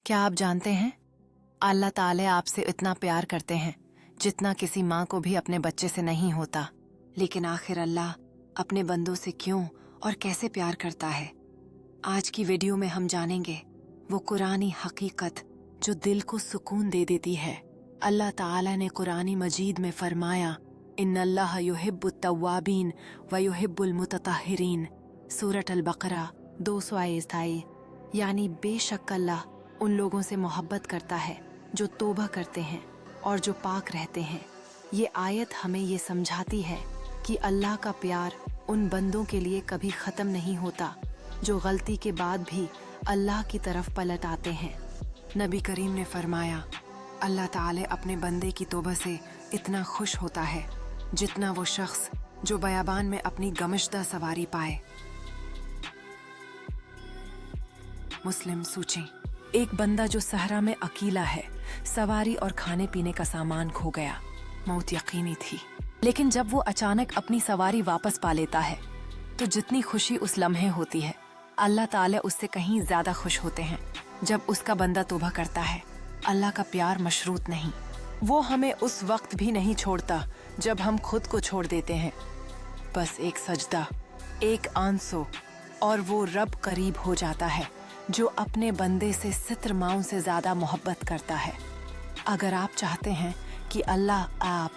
क्या आप जानते हैं अल्लाह ताला आपसे इतना प्यार करते हैं जितना किसी माँ को भी अपने बच्चे से नहीं होता। लेकिन आखिर अल्लाह अपने बंदों से क्यों और कैसे प्यार करता है, आज की वीडियो में हम जानेंगे वो कुरानी हकीकत जो दिल को सुकून दे देती है। अल्लाह ताला ने कुरानी मजीद में फरमाया, इन्नल्लाह युहिब्बुत तव्वाबीन व युहिब्बुल मुतताहिरीन। सूरत अल-बकरा 227। यानी बेशक अल्लाह उन लोगों से मोहब्बत करता है जो तौबा करते हैं और जो पाक रहते हैं। ये आयत हमें ये समझाती है कि अल्लाह का प्यार उन बंदों के लिए कभी ख़त्म नहीं होता जो गलती के बाद भी अल्लाह की तरफ पलट आते हैं। नबी करीम ने फरमाया, अल्लाह ताला अपने बंदे की तौबा से इतना खुश होता है जितना वो शख्स जो बयाबान में अपनी गमशदा सवारी पाए। मुस्लिम सूचें, एक बंदा जो सहरा में अकेला है, सवारी और खाने पीने का सामान खो गया। मौत यकीनी थी, लेकिन जब वो अचानक अपनी सवारी वापस पा लेता है तो जितनी खुशी उस लम्हे होती है, अल्लाह ताला उससे कहीं ज्यादा खुश होते हैं जब उसका बंदा तौबा करता है। अल्लाह का प्यार मशरूत नहीं, वो हमें उस वक्त भी नहीं छोड़ता जब हम खुद को छोड़ देते हैं। बस एक सजदा, एक आंसू और वो रब करीब हो जाता है जो अपने बंदे से सित्र माओं से ज्यादा मोहब्बत करता है। अगर आप चाहते हैं कि अल्लाह आप